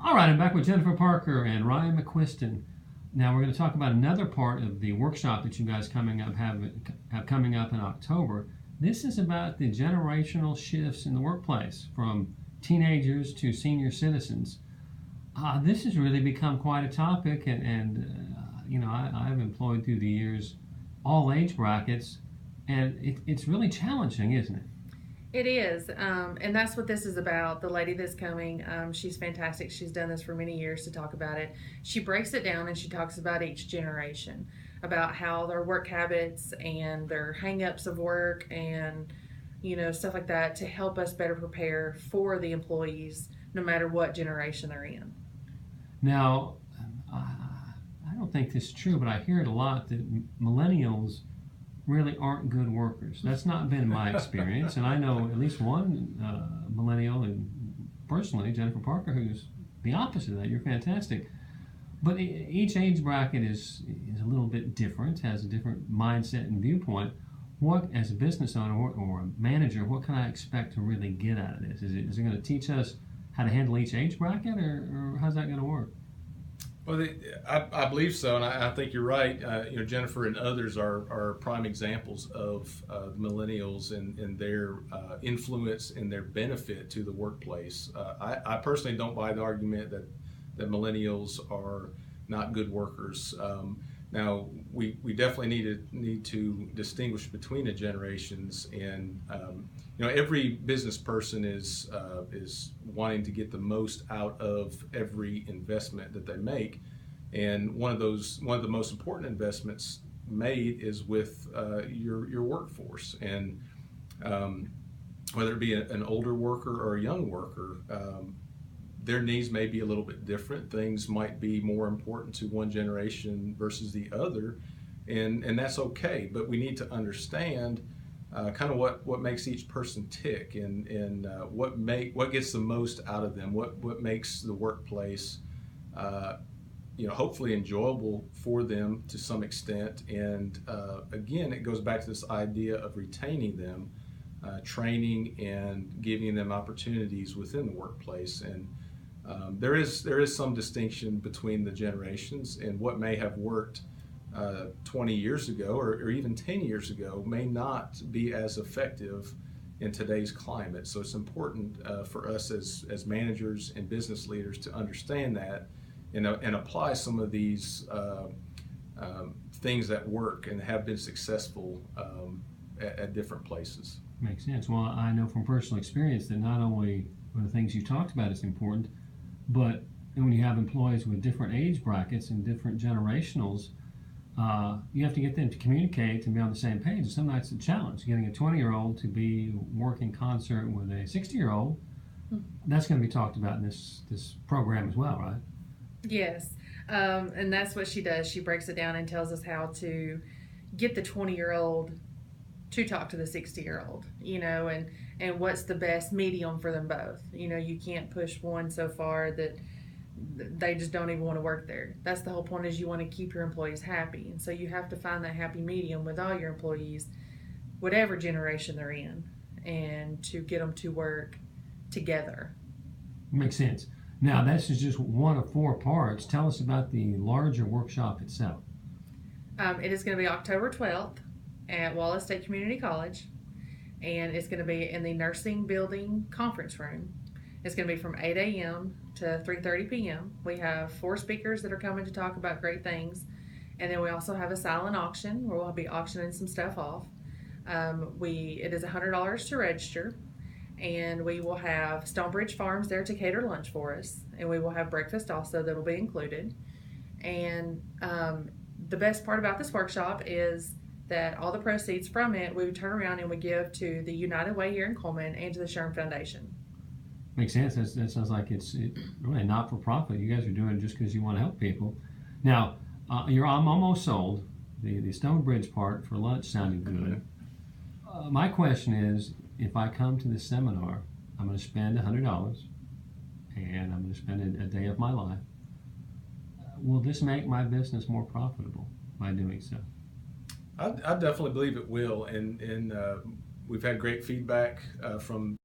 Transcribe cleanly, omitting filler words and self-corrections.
All right, I'm back with Jennifer Parker and Ryan McCuiston. Now we're going to talk about another part of the workshop that you guys have coming up in October. This is about the generational shifts in the workplace from teenagers to senior citizens. This has really become quite a topic, I've employed through the years all age brackets, and it's really challenging, isn't it? It is, and that's what this is about. The lady that's coming, she's fantastic. She's done this for many years to talk about it. She breaks it down and she talks about each generation, about how their work habits and their hang-ups of work and stuff like that to help us better prepare for the employees, no matter what generation they're in. Now, I don't think this is true, but I hear it a lot that millennials really aren't good workers. That's not been my experience, and I know at least one millennial, and personally, Jennifer Parker, who's the opposite of that. You're fantastic. But each age bracket is a little bit different, has a different mindset and viewpoint. What, as a business owner or a manager, what can I expect to really get out of this? Is it going to teach us how to handle each age bracket, or how's that going to work? Well, I believe so, and I think you're right. Jennifer and others are prime examples of the millennials and their influence and their benefit to the workplace. I personally don't buy the argument that millennials are not good workers. Now, we definitely need to distinguish between the generations, and every business person is wanting to get the most out of every investment that they make, and one of the most important investments made is with your workforce, and whether it be an older worker or a young worker. Their needs may be a little bit different. Things might be more important to one generation versus the other, and that's okay. But we need to understand kind of what makes each person tick, and what gets the most out of them. What makes the workplace, hopefully enjoyable for them to some extent. And again, it goes back to this idea of retaining them, training, and giving them opportunities within the workplace. And there is some distinction between the generations, and what may have worked 20 years ago or even 10 years ago may not be as effective in today's climate. So it's important for us as managers and business leaders to understand that and apply some of these things that work and have been successful at different places. Makes sense. Well, I know from personal experience that not only are the things you talked about is important, but when you have employees with different age brackets and different generationals, you have to get them to communicate and be on the same page. And sometimes it's a challenge. Getting a 20-year-old to be work in concert with a 60-year-old, that's going to be talked about in this program as well, right? Yes, and that's what she does. She breaks it down and tells us how to get the 20-year-old to talk to the 60-year-old, and what's the best medium for them both. You can't push one so far that they just don't even want to work there. That's the whole point, is you want to keep your employees happy. And so you have to find that happy medium with all your employees, whatever generation they're in, and to get them to work together. Makes sense. Now, this is just one of 4 parts. Tell us about the larger workshop itself. It is going to be October 12th at Wallace State Community College, and it's going to be in the nursing building conference room. It's going to be from 8 a.m. to 3:30 p.m. We have 4 speakers that are coming to talk about great things, and then we also have a silent auction where we'll be auctioning some stuff off. It is $100 to register, and we will have Stonebridge Farms there to cater lunch for us, and we will have breakfast also that will be included. And the best part about this workshop is that all the proceeds from it we would turn around and we give to the United Way here in Coleman and to the Sherm Foundation. Makes sense. That sounds like it's really not for profit. You guys are doing it just because you want to help people. Now, I'm almost sold. The Stonebridge part for lunch sounded good. My question is, if I come to this seminar, I'm going to spend $100 and I'm going to spend a day of my life. Will this make my business more profitable by doing so? I definitely believe it will, and we've had great feedback from